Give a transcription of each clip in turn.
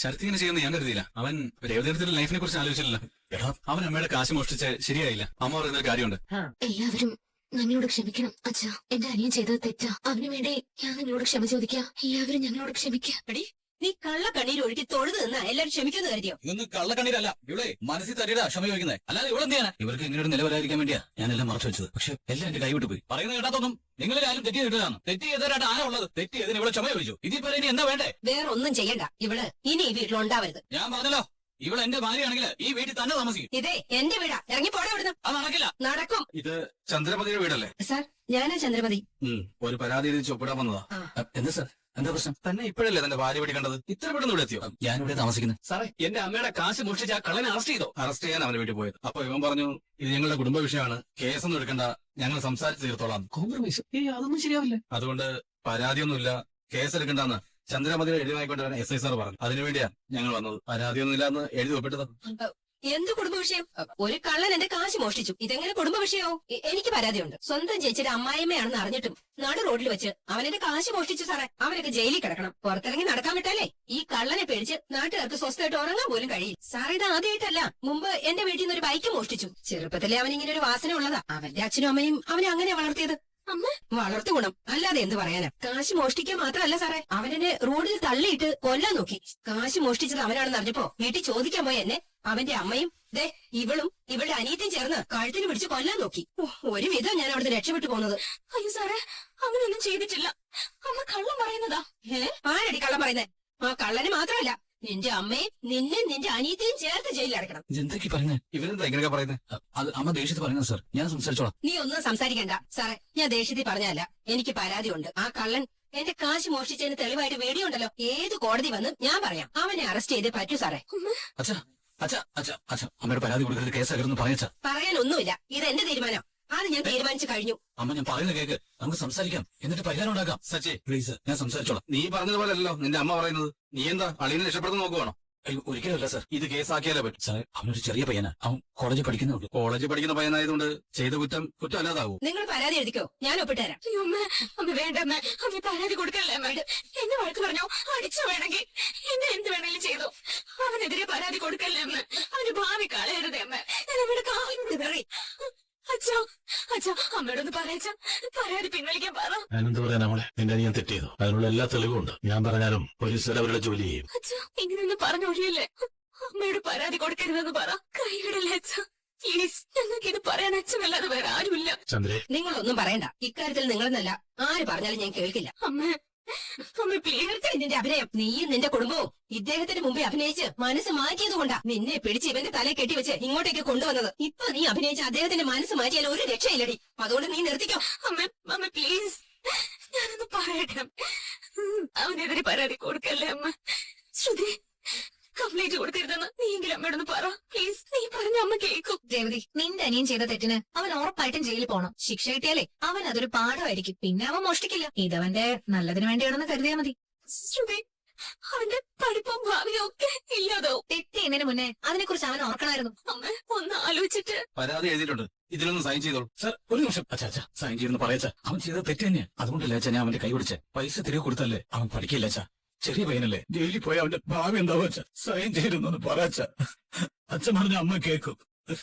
ശരത്ത് ഇങ്ങനെ ചെയ്യുന്ന ഞാൻ കരുതിയില്ല. അവൻ രേവതിയുടെ ലൈഫിനെ കുറിച്ച് ആലോചിച്ചില്ലല്ലോ. എടാ, അവൻ അമ്മയുടെ കാശ് മോഷ്ടിച്ച് ശരിയായില്ല. അമ്മ പറയുന്ന കാര്യമുണ്ട്. എല്ലാവരും ഞങ്ങളോട് ക്ഷമിക്കണം അച്ഛാ. എന്റെ അനിയൻ ചെയ്തത് തെറ്റാ. അവന് വേണ്ടി ഞാൻ നിങ്ങളോട് ക്ഷമ ചോദിക്കാം. എല്ലാവരും ഞങ്ങളോട് ക്ഷമിക്കാം. നീ കള്ളക്കണ്ണീര് ഒഴുക്കി തൊഴുത് നിന്നാ എല്ലാരും ക്ഷമിക്കുന്നു കരുതിയോ? ഇതൊന്നും കള്ളക്കണ്ണീരല്ല. ഇവിടെ മനസ്സിൽ തരിയുടെ ക്ഷമ ചോദിക്കുന്നത്. അല്ലാതെ ഇവിടെ എന്ത് ചെയ്യാനാ? ഇവർക്ക് ഇങ്ങനെ ഒരു നിലവരായിരിക്കാൻ വേണ്ടിയാ ഞാനെല്ലാം മറച്ചു വെച്ചത്. പക്ഷെ എല്ലാം എന്റെ കൈവിട്ട് പോയി. പറയുന്നത് കേട്ടാത്തൊന്നും നിങ്ങളിൽ ആരും തെറ്റി ചെയ്തിട്ടാണ്. തെറ്റി ചെയ്തവരായിട്ട് ആരാ ഉള്ളത്? തെറ്റി ചെയ്തതിന് ഇവിടെ ക്ഷമ ചോദിച്ചു. ഇതിപ്പോ ഇനി എന്താ വേണ്ടേ? വേറെ ഒന്നും ചെയ്യണ്ട. ഇവള് ഇനി ഈ വീട്ടിലുണ്ടാവരുത്. ഞാൻ പറഞ്ഞല്ലോ, ഇവിടെ എന്റെ ഭാര്യയാണെങ്കിൽ ഈ വീട്ടിൽ തന്നെ താമസിക്കും. ഇതേ എന്റെ വീടാ. ഇറങ്ങി പോടെ ഇവിടുന്ന്. അത് നടക്കില്ല. നടക്കും. ഇത് ചന്ദ്രമതിയുടെ വീടല്ലേ? സാർ, ഞാനാ ചന്ദ്രമതി. ഒരു പരാതി എഴുതി ഒപ്പിടാൻ വന്നതാ. എന്താ സാർ, എന്താ പ്രശ്നം? തന്നെ ഇപ്പോഴല്ലേ തന്റെ ഭാര്യ വീട്ടിൽ കണ്ടത്? ഇത്ര പെട്ടെന്ന് ഇവിടെ എത്തിയോ? ഞാനിവിടെ താമസിക്കുന്നത്. സാറേ, എന്റെ അമ്മയുടെ കാശ് മോഷ്ടിച്ച് ആ കള്ളനെ അറസ്റ്റ് ചെയ്തോ? അറസ്റ്റ് ചെയ്യാൻ അവന്റെ വീട്ടിൽ പോയത്. അപ്പൊ ഇവൻ പറഞ്ഞു, ഇത് ഞങ്ങളുടെ കുടുംബ വിഷയമാണ്, കേസൊന്നും എടുക്കണ്ട, ഞങ്ങൾ സംസാരിച്ച് തീർത്തോളാം. കോംപ്രമൈസ്? അതൊന്നും ശരിയാവില്ല. അതുകൊണ്ട് പരാതിയൊന്നുമില്ല, കേസെടുക്കണ്ടെന്ന് ചന്ദ്രമതിയുടെ എഴുതി വരാൻ SI സാർ പറഞ്ഞു. അതിനുവേണ്ടിയാ ഞങ്ങൾ വന്നത്. പരാതിയൊന്നുമില്ലാന്ന് എഴുതി ഒപ്പിട്ടത്. എന്ത് കുടുംബ വിഷയം? ഒരു കള്ളൻ എന്റെ കാശ് മോഷ്ടിച്ചു. ഇതെങ്ങനെ കുടുംബ വിഷയവും? എനിക്ക് പരാതിയുണ്ട്. സ്വന്തം ചേച്ചിയുടെ അമ്മായിമ്മയാണെന്ന് അറിഞ്ഞിട്ടും നടു റോഡിൽ വെച്ച് അവൻ എന്റെ കാശ് മോഷ്ടിച്ചു സാറേ. അവനൊക്കെ ജയിലിൽ കിടക്കണം. പുറത്തിറങ്ങി നടക്കാൻ വിട്ടാലേ ഈ കള്ളനെ പേടിച്ച് നാട്ടുകാർക്ക് സ്വസ്ഥമായിട്ട് ഉറങ്ങാൻ പോലും കഴിയും. സാറേ, ഇത് ആദ്യമായിട്ടല്ല. മുമ്പ് എന്റെ വീട്ടിൽ നിന്ന് ഒരു ബൈക്ക് മോഷ്ടിച്ചു. ചെറുപ്പത്തിലെ അവൻ ഇങ്ങനെ ഒരു വാസന ഉള്ളതാ. അവന്റെ അച്ഛനും അമ്മയും അവനെ അങ്ങനെ വളർത്തിയത്. വളർത്തു ഗുണം, അല്ലാതെ എന്ത് പറയാനാ? കാശ് മോഷ്ടിക്കാൻ മാത്രമല്ല സാറേ, അവനെന്നെ റോഡിൽ തള്ളിയിട്ട് കൊല്ലാൻ നോക്കി. കാശ് മോഷ്ടിച്ചത് അവനാണെന്ന് അറിഞ്ഞപ്പോ വീട്ടിൽ ചോദിക്കാൻ പോയ എന്നെ അവന്റെ അമ്മയും ഇവളും ഇവളുടെ അനിയത്തിയും ചേർന്ന് കഴുത്തിന് പിടിച്ച് കൊല്ലാൻ നോക്കി. ഒരുവിധം ഞാൻ അവിടുന്ന് രക്ഷപ്പെട്ടു പോകുന്നത്. അയ്യോ സാറേ, അങ്ങനെയൊന്നും ചെയ്തിട്ടില്ല. അമ്മ കള്ളം പറയുന്നതാ. ആരടി കള്ളം പറയുന്നേ? ആ കള്ളന് മാത്രമല്ല, നിന്റെ അമ്മയും നിന്നെ നിന്റെ അനിയത്തിയും ചേർത്ത് ജയിലിൽ അടക്കണം. എന്തൊക്കെ പറയുന്നത്? ഇവരെന്താ ഇങ്ങനെയൊക്കെ പറയുന്നത്? അത് അമ്മ ദേഷ്യത്തിൽ പറയുന്നത് സാർ. ഞാൻ സംസാരിച്ചോളാം. നീ ഒന്നും സംസാരിക്കണ്ട സാറേ. ഞാൻ ദേഷ്യത്തിൽ പറഞ്ഞല്ല, എനിക്ക് പരാതിയുണ്ട്. ആ കള്ളൻ എന്റെ കാശ് മോഷ്ടിച്ചതിന് തെളിവായിട്ട് വീഡിയോ ഉണ്ടല്ലോ. ഏത് കോടതി വന്ന് ഞാൻ പറയാം. അവനെ അറസ്റ്റ് ചെയ്ത് പറ്റൂ സാറേ. അച്ഛാ, അച്ഛാ, അച്ഛാ, അച്ഛാ, അമ്മയുടെ പരാതി കൊടുക്കരുത്, കേസാകരുന്ന് പറയാ. പറയാനൊന്നുമില്ല. ഇത് എന്റെ തീരുമാനം. അത് ഞാൻ തീരുമാനിച്ചു കഴിഞ്ഞു. അമ്മ, ഞാൻ പറയുന്ന കേക്ക്. നമുക്ക് സംസാരിക്കാം, എന്നിട്ട് പരിഹാരം ഉണ്ടാക്കാം. സച്ചി, പ്ലീസ്, ഞാൻ സംസാരിച്ചോളാം. നീ പറഞ്ഞതുപോലെയല്ലോ നിന്റെ അമ്മ പറയുന്നത്. നീ എന്താ അളിയനെ രക്ഷപ്പെടുന്ന നോക്കുവാണോ? അയ്യോ, ഒരിക്കലല്ല സാർ. ഇത് കേസാക്കിയാലേ പറ്റും സാർ. അവനൊരു ചെറിയ പയ്യനാ. അവൻ കോളേജിൽ പഠിക്കുന്നുള്ളൂ. കോളേജിൽ പഠിക്കുന്ന പയ്യനായതുകൊണ്ട് ചെയ്ത കുറ്റം അല്ലാതാവൂ. നിങ്ങൾ പരാതി എഴുതിക്കോ, ഞാൻ ഒപ്പിട്ടുതരാം. അയ്യോ അമ്മ, അമ്മ വേണ്ടമ്മ. അമ്മ പരാതി കൊടുക്കല്ലേ അമ്മ. എന്നെ വഴക്ക് പറഞ്ഞോ, അടിച്ചു വേണമെങ്കിൽ എന്നെ എന്ത് വേണമെങ്കിലും ചെയ്തോ. അവനെതിരെ പരാതി കൊടുക്കല്ലേ അമ്മ. അവന്റെ ഭാവി കളയരുതേ അമ്മ. ഞാൻ അമ്മയുടെ കാലിനോട് പറയും. അച്ഛാ, അച്ഛാ, അമ്മയോടൊന്ന് പറയച്ചാ, പരാതി പിൻവലിക്കാൻ പറ. ഞാനെന്ത് പറയാനാ മോളെ? നിന്റെ അനിയൻ തെറ്റിയതോ? അതിനുള്ള എല്ലാ തെളിവും ഉണ്ട്. ഞാൻ പറഞ്ഞാലും പോലീസുകാർ അവരുടെ ജോലി ചെയ്യും. അച്ഛാ, ഇങ്ങനെയൊന്നും പറഞ്ഞൊഴിയല്ലേ. അമ്മയോട് പരാതി കൊടുക്കരുതെന്ന് പറ. കൈവിടല്ലേ അച്ഛാ, പ്ലീസ്. ഞങ്ങൾക്ക് ഇത് പറയാൻ അച്ഛനല്ലാതെ വേറെ ആരുമില്ല. ചന്ദ്രേ, നിങ്ങളൊന്നും പറയണ്ട. ഇക്കാര്യത്തിൽ നിങ്ങളെന്നല്ല ആര് പറഞ്ഞാലും ഞാൻ കേൾക്കില്ല. അമ്മ, അമ്മ പ്ലീസ്. നിന്റെ അഭിനയം, നീയും നിന്റെ കുടുംബവും ഇദ്ദേഹത്തിന് മുമ്പേ അഭിനയിച്ച് മനസ്സ് മാറ്റിയതുകൊണ്ടാ നിന്നെ പിടിച്ച് ഇവന്റെ തലയെ കെട്ടിവെച്ച് ഇങ്ങോട്ടേക്ക് കൊണ്ടുവന്നത്. ഇപ്പൊ നീ അഭിനയിച്ച് അദ്ദേഹത്തിന്റെ മനസ്സ് മാറ്റിയാൽ ഒരു രക്ഷയില്ലടി. അതുകൊണ്ട് നീ നിർത്തിക്കോ. അമ്മ, അമ്മ പ്ലീസ്, ഞാനൊന്ന് പറയട്ടെ. അവനെതിരെ പരാതി കൊടുക്കല്ലേ അമ്മ. ശ്രുതി, കംപ്ലൈന്റ് കൊടുക്കരുതെന്ന് നീയെങ്കിലും അമ്മയോടൊന്ന് പറ പ്ലീസ്. നീ പറഞ്ഞ അമ്മ കേൾക്കും. രേവതി, നിന്റെ അനിയൻ ചെയ്ത തെറ്റിന് അവൻ ഉറപ്പായിട്ടും ജയിലിൽ പോണം. ശിക്ഷ കിട്ടിയാലേ അവൻ അതൊരു പാഠമായിരിക്കും. പിന്നെ അവൻ മോഷ്ടിക്കില്ല. ഇതവന്റെ നല്ലതിന് വേണ്ടിയാണെന്ന് കരുതിയാ മതി. ശ്രുതി, അവന്റെ പഠിപ്പും ഭാവിയും ഒക്കെ ഇല്ലാതാവും. തെറ്റിയതിനു മുന്നേ അതിനെക്കുറിച്ച് അവൻ ഓർക്കണമായിരുന്നു. അമ്മ ഒന്ന് ആലോചിച്ചിട്ട്. പരാതി എഴുതിയിട്ടുണ്ട്, ഇതിലൊന്ന് സൈൻ ചെയ്തോളൂ. സാർ, ഒരു നിമിഷം. അച്ഛാ, അച്ഛാ, സൈൻ ചെയ്യുന്ന പറയാ. അവൻ ചെയ്ത തെറ്റ് തന്നെയാ. അതുകൊണ്ടല്ലേ അച്ഛാ ഞാൻ അവന്റെ കൈ പിടിച്ച് പൈസ തിരികെ കൊടുത്തല്ലേ. അവൻ പഠിക്കില്ല അച്ഛാ, ചെറിയ പയ്യനല്ലേ. ജയിലിൽ പോയി അവന്റെ ഭാവി എന്താവും അച്ഛാ. സൈൻ ചെയ്തെന്നൊന്ന് പറയാ. അച്ഛൻ പറഞ്ഞ അമ്മ കേൾക്കും.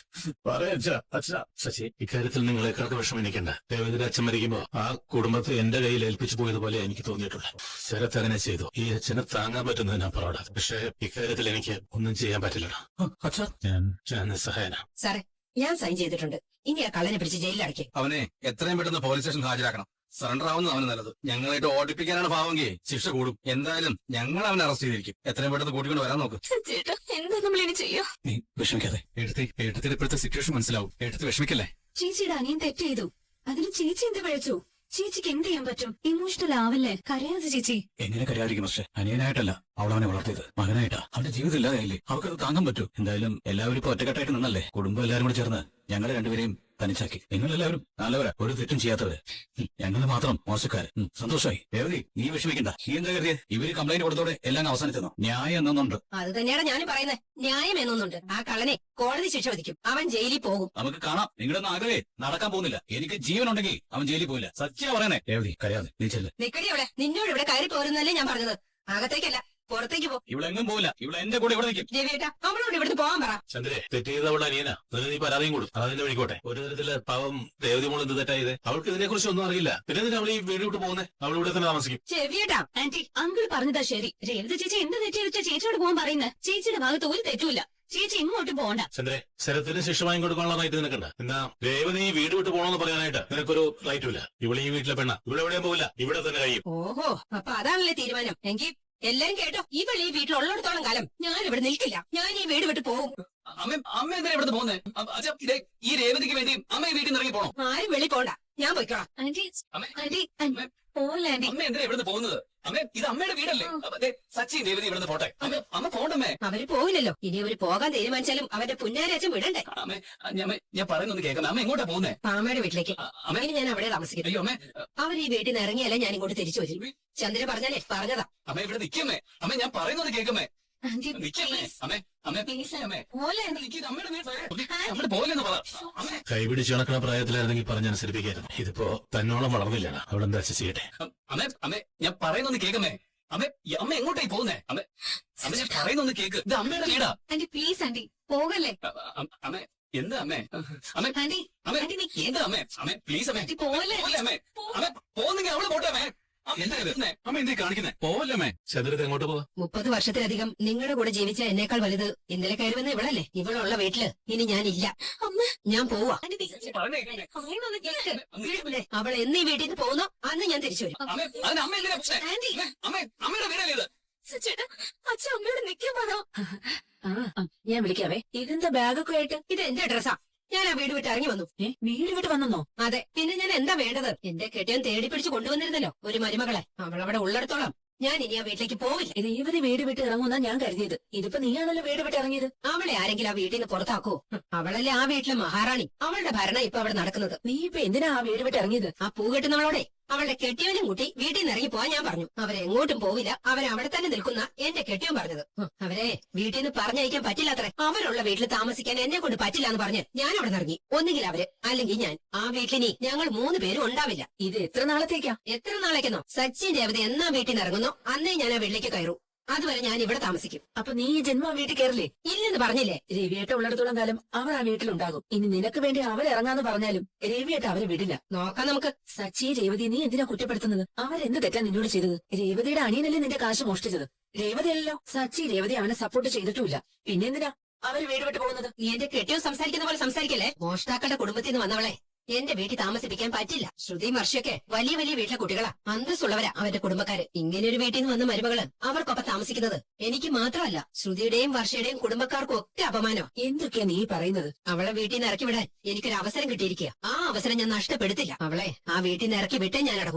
പറയാ അച്ഛാ. ശശി, ഇക്കാര്യത്തിൽ നിങ്ങൾ എക്കാർക്ക് വിഷമിക്കണ്ട. രേവതിയുടെ അച്ഛൻ മരിക്കുമ്പോ ആ കുടുംബത്തെ എന്റെ കയ്യിൽ ഏൽപ്പിച്ചു പോയതുപോലെ എനിക്ക് തോന്നിയിട്ടുള്ളൂ. ശരത്ത് അങ്ങനെ ചെയ്തു. ഈ അച്ഛനെ താങ്ങാൻ പറ്റുന്നതിനപ്പുറമാണ്. പക്ഷെ ഇക്കാര്യത്തിൽ എനിക്ക് ഒന്നും ചെയ്യാൻ പറ്റില്ലടാ. അച്ഛാ, ഞാൻ നിസ്സഹായനാ. സാറേ, ഞാൻ സൈൻ ചെയ്തിട്ടുണ്ട്. ഇനി ആ കള്ളനെ പിടിച്ച് ജയിലിൽ അടയ്ക്കും. അവനെ എത്രയും പെട്ടെന്ന് പോലീസ് സ്റ്റേഷൻ ഹാജരാക്കണം. സറണ്ടർ ആവുന്നത് അവന് നല്ലത്. ഞങ്ങളായിട്ട് ഓടിപ്പിക്കാനാണ് ഭാവമെങ്കിൽ ശിക്ഷ കൂടും. എന്തായാലും ഞങ്ങൾ അവനെ അറസ്റ്റ് ചെയ്തിരിക്കും. എത്രയും പെട്ടെന്ന് കൂട്ടിക്കൊണ്ട് വരാൻ നോക്ക്. ചേട്ടാ, എന്താ നമ്മൾ ഇനി ചെയ്യാ? നീ വിഷമിക്കാതെ. എടുത്തിട്ട് ഇപ്പോഴത്തെ സിറ്റുവേഷൻ മനസ്സിലാവും. എടുത്ത് വിഷമിക്കല്ലേ. ചേച്ചിയുടെ അനിയൻ തെറ്റ് ചെയ്തു. അതിന് ചേച്ചി എന്ത് പഴച്ചു? ചേച്ചിക്ക് എന്ത് ചെയ്യാൻ പറ്റും? ഇമോഷണൽ ആവല്ലേ. കരയാതെ ചേച്ചി. എങ്ങനെ കരയാതിരിക്കും? പക്ഷെ അനിയനായിട്ടല്ല അവളവനെ വളർത്തിയത്, മകനായിട്ടാ. അവന്റെ ജീവിതം ഇല്ലാതായില്ലേ. അവർക്കത് താങ്ങാൻ പറ്റൂ. എന്തായാലും എല്ലാവരും ഇപ്പൊ ഒറ്റക്കെട്ടായിട്ട് നിന്നല്ലേ. കുടുംബം എല്ലാവരും കൂടി ചേർന്ന് ഞങ്ങളെ രണ്ടുപേരെയും തനിച്ചാക്കി. നിങ്ങളെല്ലാവരും നല്ലവരാ, ഒരു തെറ്റും ചെയ്യാത്തവര്. ഞങ്ങൾ മാത്രം മോശക്കാര്. സന്തോഷമായി. രേവതി, നീ വിഷമിക്കണ്ട. നീ എന്താ കരുതിയത്? ഇവര് കംപ്ലൈന്റ് കൊടുത്തോടെ എല്ലാം അവസാനിച്ചെന്നോ? ന്യായം എന്നൊന്നുണ്ട്. അത് തന്നെയാണ് ഞാൻ പറയുന്നത്. ന്യായം എന്നൊന്നുണ്ട്. ആ കള്ളനെ കോടതി ശിക്ഷ വിധിക്കും. അവൻ ജയിലിൽ പോകും. നമുക്ക് കാണാം. നിങ്ങളുടെ ഒന്നും ആഗ്രഹേ നടക്കാൻ പോകുന്നില്ല. എനിക്ക് ജീവനുണ്ടെങ്കിൽ അവൻ ജയിലിൽ പോയില്ല. സത്യം പറയണേ. രേവതി, കരയാതെ നീ ചെല്ല്. നിക്കടി അവിടെ. നിന്നോട് ഇവിടെ കയറി പോരുന്നല്ലേ ഞാൻ പറഞ്ഞത്. അകത്തേക്കല്ല. പുറത്തേക്ക് പോ. ഇവളെങ്ങും പോവില്ല. ഇവളെ എന്റെ കൂടെ ഇവിടെ നിൽക്കും. രവിയേട്ടാ അവളോട് ഇവിടുന്ന് പോകാൻ പറ. ചന്ദ്രേ, തെറ്റ് ചെയ്ത അവളുടെ അനിയനാ. അതിന് നീ പരാതിയും കൊടുക്കും. അതിന്റെ വഴിക്കോട്ടെ. ഒരു തരത്തില് പാവം രേവതി മോൾ എന്ത് തെറ്റായത്? അവൾക്ക് ഇതിനെ കുറിച്ച് ഒന്നും അറിയില്ല. പിന്നെ എന്തിനാ അവൾ ഈ വീട് വിട്ട് പോകുന്നേ? അവൾ ഇവിടെ തന്നെ താമസിക്കും. രവിയേട്ടാ ആന്റി അങ്കിൾ പറഞ്ഞതാ ശരി. രേവതി ചേച്ചി എന്ത് തെറ്റി വെച്ചാ ചേച്ചിയോട് പോകാൻ പറയുന്നത്? ചേച്ചിയുടെ ഭാഗത്ത് ഒരു തെറ്റുമില്ല. ചേച്ചി ഇങ്ങോട്ട് പോകണ്ട. ചന്ദ്രേ, ശരത്തിന് ശിക്ഷ വാങ്ങി കൊടുക്കാനുള്ള റൈറ്റ് നിനക്കുണ്ട്. എന്നാ രേവതി ഈ വീട് വിട്ട് പോകണമെന്ന് പറയാനായിട്ട് നിനക്കൊരു റൈറ്റും ഇല്ല. ഇവിടെ ഈ വീട്ടിലെ പെണ്ണ. ഇവിടെ എവിടെയും പോവില്ല. ഇവിടെ തന്നെ കഴിയും. ഓഹോ, അപ്പൊ അതാണല്ലേ തീരുമാനം. എങ്കിൽ എല്ലാരും കേട്ടോ, ഇവൾ ഈ വീട്ടിലുള്ളിടത്തോളം കാലം ഞാൻ ഇവിടെ നിൽക്കില്ല. ഞാൻ ഈ വീട് വിട്ട് പോകും. അമ്മ എന്തിനാ ഇവിടുന്ന് പോകുന്നേ? അച്ഛാ, ഇതേ ഈ രേവതിക്ക് വേണ്ടി അമ്മ ഈ വീട്ടിൽ നിന്ന് ഇറങ്ങി പോണോ? ആരും വെളി പോണ്ട, ഞാൻ പോയിക്കോളാം. ആന്റി അമ്മേ, ആന്റി അമ്മേ, പോലെ ആന്റി. അമ്മ എന്തിനാ ഇവിടുന്ന് പോകുന്നത്? അമ്മേ, ഇത് അമ്മയുടെ വീടല്ലേ? ദേ, സച്ചിൻ രേവതി ഇവിടുന്ന് പോട്ടെ. അമ്മ പോണ്ടമ്മേ. അവര് പോവില്ലല്ലോ. ഇനി അവര് പോകാൻ തീരുമാനിച്ചാലും അവന്റെ പുന്നാരച്ഛൻ വിടണ്ടേ. അമ്മേ, ഞാൻ പറയുന്നത് കേൾക്കാം. അമ്മ എങ്ങോട്ടാ പോകുന്നേ? പാമയുടെ വീട്ടിലേക്ക്. അമ്മേ, ഇനി ഞാൻ അവിടെ താമസിക്കുന്നു. അയ്യോ അമ്മേ, അവർ ഈ വീട്ടിൽ നിന്ന് ഇറങ്ങിയാലേ ഞാൻ ഇങ്ങോട്ട് തിരിച്ചു വരും. ചന്ദ്ര പറഞ്ഞാലേ പറഞ്ഞതാ. അമ്മ ഇവിടെ നിൽക്കമ്മേ. അമ്മ ഞാൻ പറയുന്നത് കേൾക്കമ്മേ. ആന്റി നിൽക്കമ്മേ. അമ്മേ, അമ്മേ, Please, അമ്മേ. പോലെ ആന്റി. നിൽക്ക്, ഇത് അമ്മയുടെ വീട്. അമ്മയുടെ പോലെന്ന് പറ. അമ്മേ, കൈപിടിച്ച് നടക്കുന്ന പ്രായത്തിലായിരുന്നെങ്കിൽ പറഞ്ഞനുസരിപ്പിക്കായിരുന്നു. ഇതിപ്പോ തന്നോളം വളർന്നില്ലാണ്. അവളെന്താ ചെയ്യട്ടെ? അമ്മേ, ഞാൻ പറയുന്നത് കേൾക്കമ്മേ. അമ്മ എങ്ങോട്ടായി പോകുന്നേ? അമ്മ ഞാൻ പറയുന്നത് കേക്ക്. ഇത് അമ്മയുടെ വീടാ. ആന്റി പ്ലീസ് ആന്റി പോകല്ലേ. അമ്മേ, എന്താ അമ്മേ? അമ്മേ, ആന്റി അമ്മേ, ആന്റി നിക്ക്. എന്താ അമ്മേ? അമ്മേ, പ്ലീസ് അമ്മേ. ആന്റി പോലെ. പോലെ അമ്മേ. അമ്മേ, പോകുന്നെങ്കിൽ അവള് പോട്ടെ അമ്മേ. എന്താ ഇത്? അമ്മ എന്തേ കാണിക്കുന്നേ? പോവല്ലേ അമ്മേ. ചന്ദ്രത്ത് എങ്ങോട്ട് പോവാ? 30 വർഷത്തിലധികം നിങ്ങളുടെ കൂടെ ജീവിച്ച എന്നേക്കാൾ വലുത് ഇന്നലെ കയറുമെന്ന് ഇവളല്ലേ. ഇവളുള്ള വീട്ടില് ഇനി ഞാനില്ല. ഞാൻ പോവാ. ആന്റി നിക്ക്. പറഞ്ഞേ കേൾക്കണേ. പറയുന്നത് കേൾക്ക്. ദേ, അവൾ എന്നീ വീട്ടിൽ നിന്ന് പോകുന്നോ അന്ന് ഞാൻ തിരിച്ചു വരും. അമ്മേ, അതിന് അമ്മ എന്തിനാ പ്രശ്നം? ആന്റി. അമ്മേ, അമ്മയുടെ വീടല്ലേ ഇത്? ചേട്ടാ അച്ഛൻ അമ്മയോട് നിൽക്കാൻ പറ. ഞാൻ വിളിക്കാവേ. ഇതെന്താ ബാഗൊക്കെ ആയിട്ട്? ഇത് എന്റെ ഡ്രസ്സാ. ഞാൻ ആ വീട് വിട്ട് ഇറങ്ങി വന്നു. വീട് വിട്ട് വന്നോ? അതെ, പിന്നെ ഞാൻ എന്താ വേണ്ടത്? എന്റെ കെട്ടിയൻ തേടി പിടിച്ച് കൊണ്ടുവന്നിരുന്നല്ലോ ഒരു മരുമകളെ. അവളവിടെ ഉള്ളിടത്തോളം ഞാൻ ഇനി ആ വീട്ടിലേക്ക് പോവില്ല. രേവതി വീട് വിട്ട് ഇറങ്ങുന്ന ഞാൻ കരുതിയത്. ഇതിപ്പോ നീയാണല്ലോ വീട് വിട്ട് ഇറങ്ങിയത്. അവളെ ആരെങ്കിലും ആ വീട്ടിൽ നിന്ന് പുറത്താക്കോ? അവളല്ലേ ആ വീട്ടിലെ മഹാറാണി. അവളുടെ ഭരണം ഇപ്പൊ അവിടെ നടക്കുന്നത്. നീ ഇപ്പൊ എന്തിനാ ആ വീട് വിട്ട് ഇറങ്ങിയത്? ആ പൂ കെട്ടുന്നവളോടെ അവളുടെ കെട്ടിയവനും കൂട്ടി വീട്ടിൽ നിന്ന് ഇറങ്ങി പോവാൻ ഞാൻ പറഞ്ഞു. അവരെങ്ങോട്ടും പോവില്ല. അവരവിടെ തന്നെ നിൽക്കുന്ന എന്റെ കെട്ടിയവൻ പറഞ്ഞത്. അവരെ വീട്ടിൽ നിന്ന് പറഞ്ഞയക്കാൻ പറ്റില്ലാത്രേ. അവരുള്ള വീട്ടിൽ താമസിക്കാൻ എന്നെ കൊണ്ട് പറ്റില്ല എന്ന് പറഞ്ഞ് ഞാൻ അവിടെ നിന്ന് ഇറങ്ങി. ഒന്നുകിൽ അവര് അല്ലെങ്കിൽ ഞാൻ. ആ വീട്ടിലിനി ഞങ്ങൾ 3 പേരും ഉണ്ടാവില്ല. ഇത് എത്ര നാളത്തേക്കാ? എത്ര നാളേക്കെന്നോ? സച്ചിൻ രേവതി എന്നാ വീട്ടിൽ നിന്ന് ഇറങ്ങുന്നോ അന്നേ ഞാൻ ആ വീട്ടിലേക്ക് കയറൂ. അതുവരെ ഞാൻ ഇവിടെ താമസിക്കും. അപ്പൊ നീ ഈ ജന്മ വീട്ടിൽ കയറില്ലേ? ഇല്ലെന്ന് പറഞ്ഞില്ലേ? രവിയേട്ട ഉള്ളിടത്തോളം കാലം അവർ ആ വീട്ടിലുണ്ടാകും. ഇനി നിനക്ക് വേണ്ടി അവരിറങ്ങാന്ന് പറഞ്ഞാലും രവിയേട്ട അവരെ വിടില്ല. നോക്കാം നമുക്ക്. സച്ചി രേവതി നീ എന്തിനാ കുറ്റപ്പെടുത്തുന്നത്? അവരെന്ത് തെറ്റാ നിന്നോട് ചെയ്തത്? രേവതിയുടെ അനിയനല്ലേ നിന്റെ കാശ് മോഷ്ടിച്ചത്? രേവതിയല്ലോ. സച്ചി രേവതി അവനെ സപ്പോർട്ട് ചെയ്തിട്ടുമില്ല. പിന്നെന്തിനാ അവര് വീട് വിട്ട് പോകുന്നത്? നീ എന്റെ കെട്ടിയോ സംസാരിക്കുന്ന പോലെ സംസാരിക്കല്ലേ. മോഷ്ടാക്കളുടെ കുടുംബത്തിൽ നിന്ന് വന്നവളെ എന്റെ വീട്ടിൽ താമസിപ്പിക്കാൻ പറ്റില്ല. ശ്രുതി മർഷയൊക്കെ വലിയ വലിയ വീട്ടിലെ കുട്ടികളാ. അന്തസ്സുള്ളവരാ അവരുടെ കുടുംബക്കാര്. ഇങ്ങനെ ഒരു വീട്ടിൽ നിന്ന് വന്ന മരുമകള് അവർക്കൊപ്പം താമസിക്കുന്നത് എനിക്ക് മാത്രമല്ല ശ്രുതിയുടെയും വർഷയുടെയും കുടുംബക്കാർക്കും ഒക്കെ അപമാനമാ. എന്തൊക്കെയാ നീ പറയുന്നത്? അവളെ വീട്ടിൽ നിന്ന് ഇറക്കി വിടാൻ എനിക്കൊരു അവസരം കിട്ടിയിരിക്കുക. ആ അവസരം ഞാൻ നഷ്ടപ്പെടുത്തില്ല. അവളെ ആ വീട്ടിൽ നിന്ന് ഇറക്കി വിട്ടേ ഞാൻ അടങ്ങും.